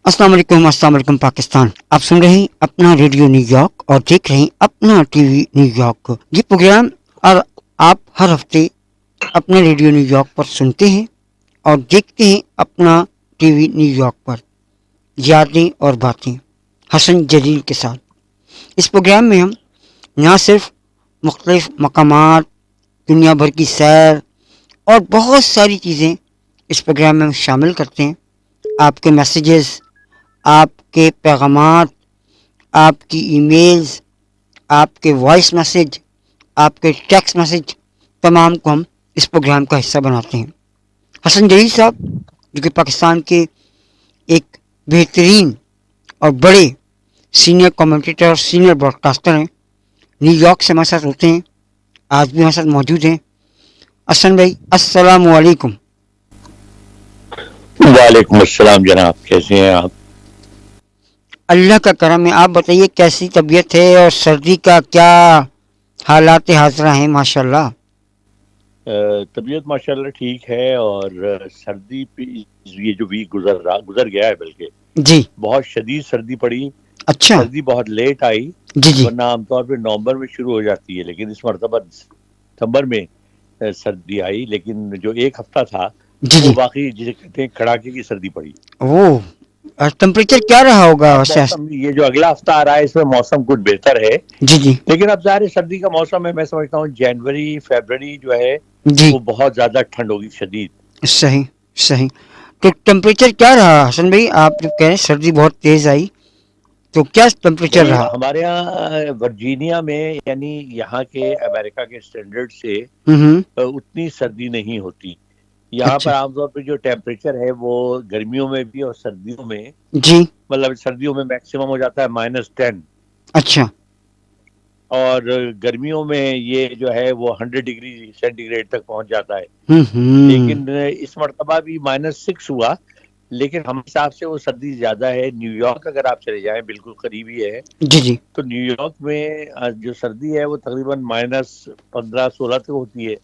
السلام علیکم پاکستان. آپ سن رہے ہیں اپنا ریڈیو نیو یارک اور دیکھ رہے ہیں اپنا ٹی وی نیو یارک. یہ پروگرام اور آپ ہر ہفتے اپنا ریڈیو نیو یارک پر سنتے ہیں اور دیکھتے ہیں اپنا ٹی وی نیو یارک پر یادیں اور باتیں حسن جلیل کے ساتھ. اس پروگرام میں ہم نہ صرف مختلف مقامات، دنیا بھر کی سیر اور بہت ساری چیزیں اس پروگرام میں شامل کرتے ہیں. آپ کے میسیجز، آپ کے پیغامات، آپ کی ای میلز، آپ کے وائس میسیج، آپ کے ٹیکسٹ میسیج، تمام کو ہم اس پروگرام کا حصہ بناتے ہیں. حسن جلیل صاحب جو کہ پاکستان کے ایک بہترین اور بڑے سینئر کمنٹیٹر اور سینئر براڈ کاسٹر ہیں، نیو یارک سے ہمارے ساتھ ہوتے ہیں، آج بھی ہمارے ساتھ موجود ہیں. حسن بھائی السلام علیکم. وعلیکم السلام جناب، کیسے ہیں آپ؟ اللہ کا کرم ہے. آپ بتائیے کیسی طبیعت ہے اور سردی کا کیا حالات حاضرہ ہیں؟ ماشاء اللہ. طبیعت ماشاءاللہ ٹھیک ہے، اور سردی یہ جو ویک گزر گیا ہے، بلکہ جی. بہت شدید سردی پڑی. اچھا. سردی بہت لیٹ آئی، جی جی. ورنہ عام طور پہ نومبر میں شروع ہو جاتی ہے، لیکن اس مرتبہ دسمبر میں سردی آئی. لیکن جو ایک ہفتہ تھا جی وہ جی. باقی جسے کہتے ہیں کڑاکے کی سردی پڑی. وہ ٹمپریچر کیا رہا ہوگا اب ویسے؟ موسم یہ جو اگلا ہفتہ آ رہا ہے اس میں موسم کچھ بہتر ہے، جی جی. لیکن اب ظاہر ہے سردی کا موسم ہے. میں سمجھتا ہوں جنوری فیبرری جو ہے جی. وہ بہت زیادہ ٹھنڈ ہوگی، شدید. صحیح صحیح. تو ٹمپریچر کیا رہا حسن بھائی؟ آپ جو کہہ رہے ہیں سردی بہت تیز آئی، تو کیا ٹمپریچر نہیں، رہا؟ ہمارے یہاں ورجینیا میں، یعنی یہاں کے امریکہ کے سٹینڈرڈ سے ہوں. اتنی سردی نہیں ہوتی. یہاں اچھا. پر عام طور پہ جو ٹیمپریچر ہے وہ گرمیوں میں بھی اور سردیوں میں، جی. مطلب سردیوں میں میکسیمم ہو جاتا ہے -10، اچھا. اور گرمیوں میں یہ جو ہے وہ 100 ڈگری سینٹی گریڈ تک پہنچ جاتا ہے. ہوں. لیکن اس مرتبہ بھی -6 ہوا، لیکن ہم حساب سے وہ سردی زیادہ ہے. نیو یارک اگر آپ چلے جائیں، بالکل قریبی ہے، جی جی. تو نیو یارک میں جو سردی ہے وہ تقریباً -15 16 تک ہوتی ہے.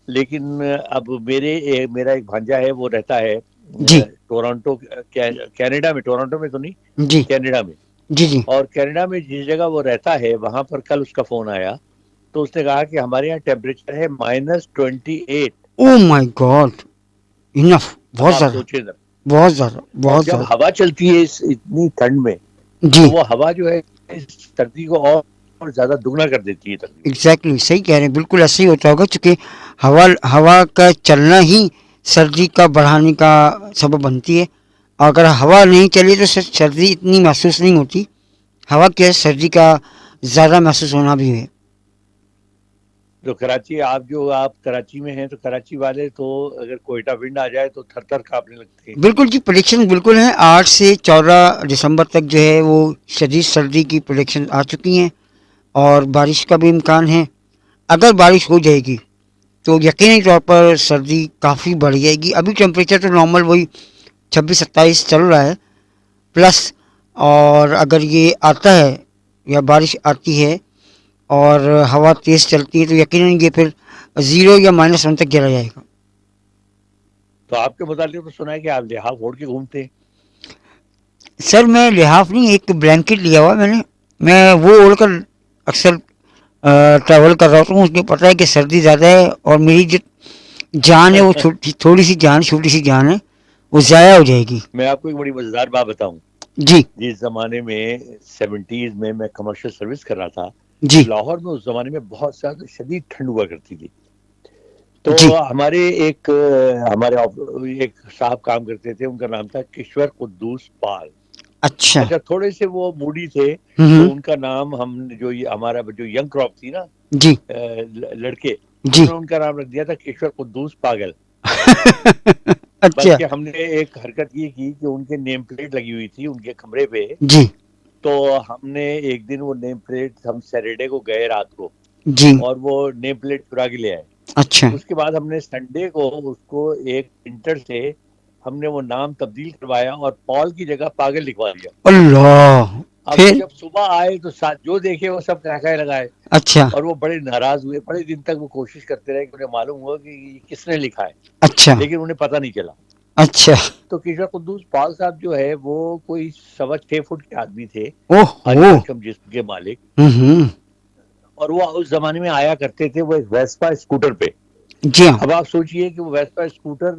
لیکن اب میرا ایک بھانجا ہے، وہ رہتا ہے جی. ٹورانٹو، کینیڈا میں. ٹورانٹو میں تو نہیں، جی کینیڈا میں. جی. جی. اور کینیڈا میں جس جگہ وہ رہتا ہے وہاں پر کل اس کا فون آیا، تو اس نے کہا کہ ہمارے یہاں ٹیمپریچر ہے -28. او مائی گاڈ. انف. اب بہت آپ زیادہ. سوچیں ذرا. بہت زیادہ. اور بہت جب زیادہ. ہوا چلتی ہے اتنی ٹھنڈ میں، جی. تو وہ ہوا جو ہے سردی کو اور زیادہ دگنا کر دیتی ہے تقریباً. ایگزیکٹلی صحیح کہہ رہے ہیں. بالکل ایسا ہی ہوتا ہوگا، چونکہ ہوا کا چلنا ہی سردی کا بڑھانے کا سبب بنتی ہے. اگر ہوا نہیں چلی تو سردی اتنی محسوس نہیں ہوتی. ہوا کے سردی کا زیادہ محسوس ہونا بھی ہے. تو کراچی، آپ کراچی میں ہیں، تو کراچی والے تو اگر کوئٹہ ونڈ آ جائے تو تھر تھر کانپنے لگتے ہیں. بالکل جی. پریڈکشن بالکل ہیں. 8 سے 14 دسمبر تک جو ہے وہ شدید سردی کی پریڈکشن آ چکی ہیں، اور بارش کا بھی امکان ہے. اگر بارش ہو جائے گی تو یقینی طور پر سردی کافی بڑھ جائے گی. ابھی ٹیمپریچر تو نارمل وہی 26 27 چل رہا ہے پلس. اور اگر یہ آتا ہے یا بارش آتی ہے اور ہوا تیز چلتی ہے تو یقیناً یہ پھر 0 یا -1 تک چلا جائے گا. تو آپ کے متعلق تو سنا ہے کہ آپ لحاف اوڑھ کے گھومتے ہیں. سر میں لحاف نہیں، ایک بلینکٹ لیا ہوا میں وہ اوڑھ کر اکثر ٹریول کر رہا ہوں. مجھے پتہ ہے کہ سردی زیادہ ہے اور میری جو جان ہے وہ تھوڑی سی جان، چھوٹی سی جان ہے، وہ ضائع ہو جائے گی. میں آپ کو ایک بڑی مزیدار بات بتاؤں. جی. جس زمانے میں 70s میں کمرشل سروس کر رہا تھا، جی. لاہور میں اس زمانے میں بہت زیادہ شدید ٹھنڈ ہوا کرتی تھی. تو جی. ہمارے ایک صاحب کام کرتے تھے، ان کا نام تھا کشور قدوس پال. اچھا، تھوڑے سے وہ موڈی تھے، ہوں. تو ان کا نام ہم ہمارا جو ینگ کراپ تھی نا، جی. لڑکے، جی. ہم نے ان کا نام رکھ دیا تھا کشور قدوس پاگل. اچھا. بلکہ ہم نے ایک حرکت یہ کی کہ ان کے نیم پلیٹ لگی ہوئی تھی ان کے کمرے پہ. جی. تو ہم نے ایک دن وہ نیم پلیٹ، ہم سیٹرڈے کو گئے رات کو، جی. اور وہ نیم پلیٹ چرا کے لے آئے. اچھا. اس کے بعد ہم نے سنڈے کو اس کو ایک پرنٹر سے ہم نے وہ نام تبدیل کروایا اور پال کی جگہ پاگل لکھوا دیا. اللہ. اب پھر؟ جب صبح آئے تو جو دیکھے وہ سب کہنے لگائے. اچھا. اور وہ بڑے ناراض ہوئے. بڑے دن تک وہ کوشش کرتے رہے کہ انہیں معلوم ہوا کہ یہ کس نے لکھا ہے، اچھا. لیکن انہیں پتہ نہیں چلا. اچھا. تو کشور قدوس پال صاحب جو ہے وہ کوئی 6.25 فٹ کے آدمی تھے، اوہ بھاری اوہ. بھرکم جسم کے مالک، ہوں. اور وہ اس زمانے میں آیا کرتے تھے وہ ایک ویسپا اسکوٹر پہ. جی ہاں. اب آپ سوچئے کہ وہ ویسپا اسکوٹر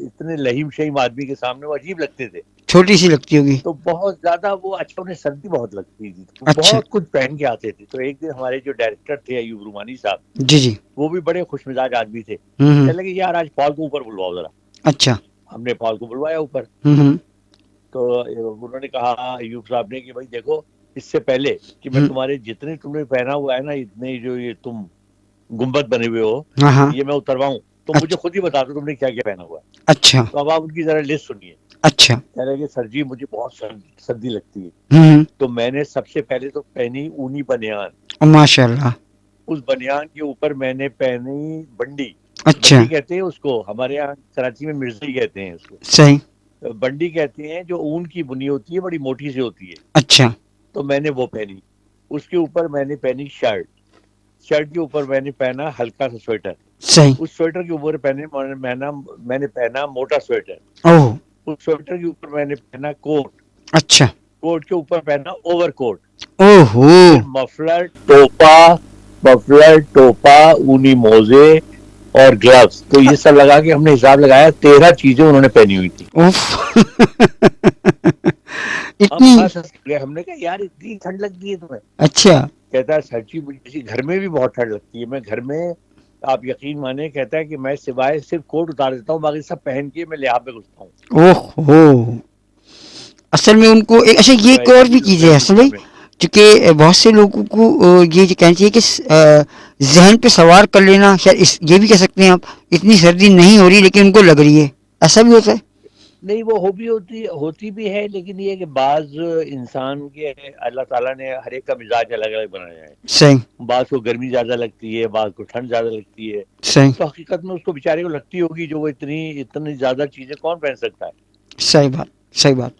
اتنے لہیم شہیم آدمی کے سامنے وہ عجیب لگتے تھے، چھوٹی سی لگتی ہوگی. تو بہت زیادہ وہ اچھا، انہیں سردی بہت لگتی تھی، تو اچھا. بہت کچھ پہن کے آتے تھے. تو ایک دن ہمارے جو ڈائریکٹر تھے ایوب رومانی صاحب، جی جی. وہ بھی بڑے خوش مزاج آدمی تھے، ہوں. کہنے لگے یار آج پال کو اوپر بلواؤ ذرا. اچھا. ہم نے پال کو بلوایا اوپر. ہوں. تو انہوں نے کہا ایوب صاحب نے کہ بھائی دیکھو، اس سے پہلے کہ میں تمہارے جتنے تم نے پہنا ہوا ہے نا، اتنے جو یہ تم گنبد بنے ہوئے ہو، ہاں ہاں. یہ میں اترواؤں تو مجھے اچھا. خود ہی بتا دو تم نے کیا کیا پہنا ہوا ہے. اچھا. تو اب آپ ان کی ذرا لسٹ سنیے. اچھا. کہہ رہے کہ سر جی مجھے بہت سردی لگتی ہے. ہوں. تو میں نے سب سے پہلے تو پہنی اونی بنیان. ماشاء اللہ. اس بنیان کے اوپر میں نے پہنی بنڈی. اچھا. بنڈی کہتے ہیں اس کو، ہمارے یہاں کراچی میں مرزائی کہتے ہیں اس کو. صحیح. بنڈی کہتے ہیں جو اون کی بنی ہوتی ہے، بڑی موٹی سی ہوتی ہے. اچھا. تو میں نے وہ پہنی. اس کے اوپر میں نے پہنی شرٹ. شرٹ کے اوپر میں نے پہنا ہلکا سا سویٹر. صحیح. اس سویٹر کے اوپر میں نے پہنا موٹا سویٹر. اوہ. اس سویٹر کے اوپر میں نے پہنا کوٹ. اچھا. کوٹ کے اوپر پہنا اوور کوٹ. اوہ ہو. پھر مفلر ٹوپا اونی موزے اور گلوز. تو یہ سب لگا کے ہم نے حساب لگایا 13 چیزیں انہوں نے پہنی ہوئی تھی. ہم اتنی. ہنس گئے. ہم نے کہا یار اتنی ٹھنڈ لگتی ہے تمہیں؟ اچھا. کہتا ہے سر جی مجھے گھر میں بھی بہت ٹھنڈ لگتی ہے. میں گھر میں، آپ یقین مانے، کہتا ہے کہ میں سوائے صرف کوٹ اتار دیتا ہوں، باقی سب پہن کے میں لحاف میں گھستا ہوں. اوہ ہو. اصل میں ان کو اچھا یہ تو ایک اور ایسی بھی چیز چیز ہوتا ہے ہے اصل دنیا میں، میں. چونکہ بہت سے لوگوں کو یہ کہنا چاہیے کہ ذہن پہ سوار کر لینا، شاید یہ بھی کہہ سکتے ہیں آپ، اتنی سردی نہیں ہو رہی لیکن ان کو لگ رہی ہے. ایسا بھی ہوتا ہے. نہیں وہ ہوتی بھی ہے، لیکن یہ کہ بعض انسان کے اللہ تعالیٰ نے ہر ایک کا مزاج الگ الگ بنایا ہے. صحیح. بعض کو گرمی زیادہ لگتی ہے، بعض کو ٹھنڈ زیادہ لگتی ہے. صحیح. تو حقیقت میں اس کو بیچارے کو لگتی ہوگی، جو وہ اتنی زیادہ چیزیں کون پہن سکتا ہے. صحیح بات. صحیح بات.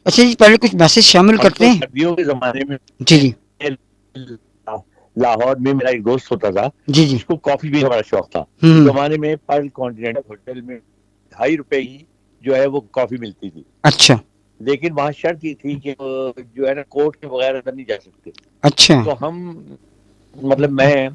اچھا جی، پہلے کچھ میسج شامل اب کرتے تو ہیں. سردیوں کے زمانے میں جی جی. لاہور میں میرا ایک دوست ہوتا تھا، جی جی. جس کو کافی بھی بڑا شوق تھا. اس ہوں. زمانے میں پر کانٹیننٹل ہوٹل میں 2.5 روپے ہی جو ہے وہ کافی ملتی تھی. اچھا. لیکن وہاں شرط یہ تھی کہ جو ہے نا کوٹ کے بغیر اندر نہیں جا سکتے. اچھا. تو ہم، مطلب میں،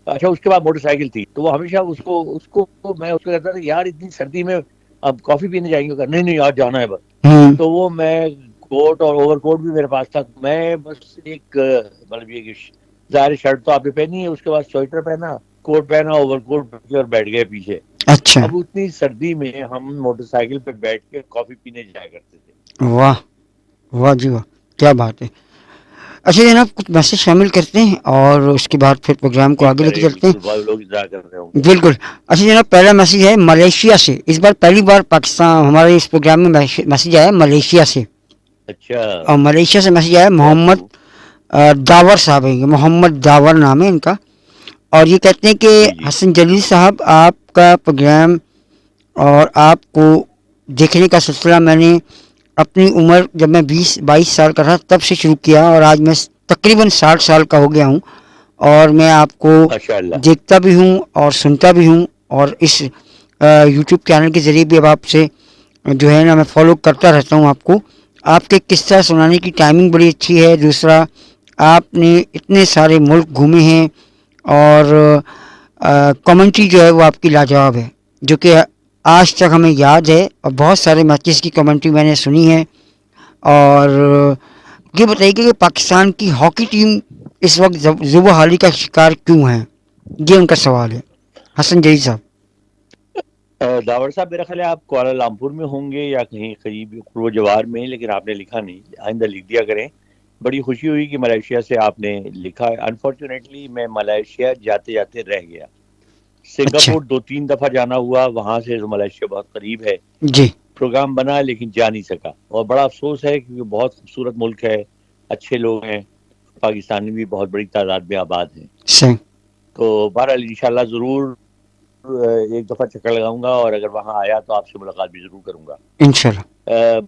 اچھا اس کے بعد موٹر سائیکل تھی، تو وہ ہمیشہ اس کو میں اس کو کہتا تھا یار اتنی سردی میں اب کافی پینے جائیں گے. نہیں آج جانا ہے بس. ہوں. تو وہ میں کوٹ اور اوور کوٹ بھی میرے پاس تھا. میں بس ایک مطلب یہ کہ ظاہر شرٹ تو آپ نے پہنی ہے، اس کے بعد سویٹر پہنا، کوٹ پہنا، اوور کوٹ پہن کے اور بیٹھ گئے پیچھے. اچھا. اب اتنی سردی میں ہم موٹر سائیکل پہ بیٹھ کے کافی پینے جایا کرتے تھے. واہ واہ جی واہ، کیا بات ہے. اچھا جناب، کچھ میسج شامل کرتے ہیں اور اس کے بعد پھر پروگرام کو جی آگے لے کے کریں، چلتے بالکل ہیں. بہت لوگ انتظار کر رہے ہوں گے. بالکل. اچھا جناب، پہلا میسج ہے ملیشیا سے. اس بار پہلی بار پاکستان ہمارے اس پروگرام میں میسج آیا ملیشیا سے. اچھا، اور ملیشیا سے میسج آیا محمد تھینک یو. داور صاحب ہیں. محمد داور نام ہے ان کا. اور یہ کہتے ہیں کہ جی جی حسن جلیل صاحب، آپ کا پروگرام اور آپ کو دیکھنے کا سلسلہ میں نے اپنی عمر جب میں 20-22 سال کا تھا تب سے شروع کیا، اور آج میں تقریباً 60 سال کا ہو گیا ہوں. اور میں آپ کو ماشاء اللہ. دیکھتا بھی ہوں اور سنتا بھی ہوں، اور اس یوٹیوب چینل کے ذریعے بھی اب آپ سے جو ہے نا میں فالو کرتا رہتا ہوں. آپ کو آپ کے قصہ سنانے کی ٹائمنگ بڑی اچھی ہے. دوسرا، آپ نے اتنے سارے ملک گھومے ہیں، اور کمنٹری جو ہے وہ آپ کی لاجواب ہے، جو کہ آج تک ہمیں یاد ہے. اور بہت سارے میچز کی کمنٹری میں نے سنی ہے. اور یہ بتائیے کہ پاکستان کی ہاکی ٹیم اس وقت زوبہ حالی کا شکار کیوں ہے؟ یہ ان کا سوال ہے حسن جلیل صاحب. داور صاحب میرا خیال ہے آپ کوالالمپور میں ہوں گے یا کہیں قریب قرب و جوار میں، لیکن آپ نے لکھا نہیں. آئندہ لکھ دیا کریں. بڑی خوشی ہوئی کہ ملیشیا سے آپ نے لکھا. انفارچونیٹلی میں ملیشیا جاتے جاتے رہ گیا. اچھا. سنگاپور 2-3 دفعہ جانا ہوا، وہاں سے ملیشیا بہت قریب ہے. جی. پروگرام بنا لیکن جا نہیں سکا، اور بڑا افسوس ہے کیونکہ بہت خوبصورت ملک ہے، اچھے لوگ ہیں، پاکستانی بھی بہت بڑی تعداد میں آباد ہیں. صحیح. تو بہرحال انشاءاللہ ضرور ایک دفعہ چکر لگاؤں گا، اور اگر وہاں آیا تو آپ سے ملاقات بھی ضرور کروں گا. انشاءاللہ.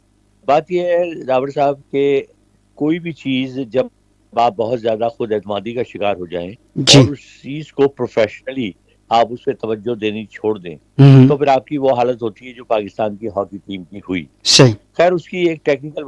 بات یہ ہے داور صاحب کہ کوئی بھی چیز جب آپ بہت زیادہ خود اعتمادی کا شکار ہو جائیں جی. اور اس چیز کو پروفیشنلی آپ اس پہ توجہ دینی چھوڑ دیں ہوں، تو پھر آپ کی وہ حالت ہوتی ہے جو پاکستان کی ہاکی ٹیم کی ہوئی. صحیح. خیر اس کی ایک ٹیکنیکل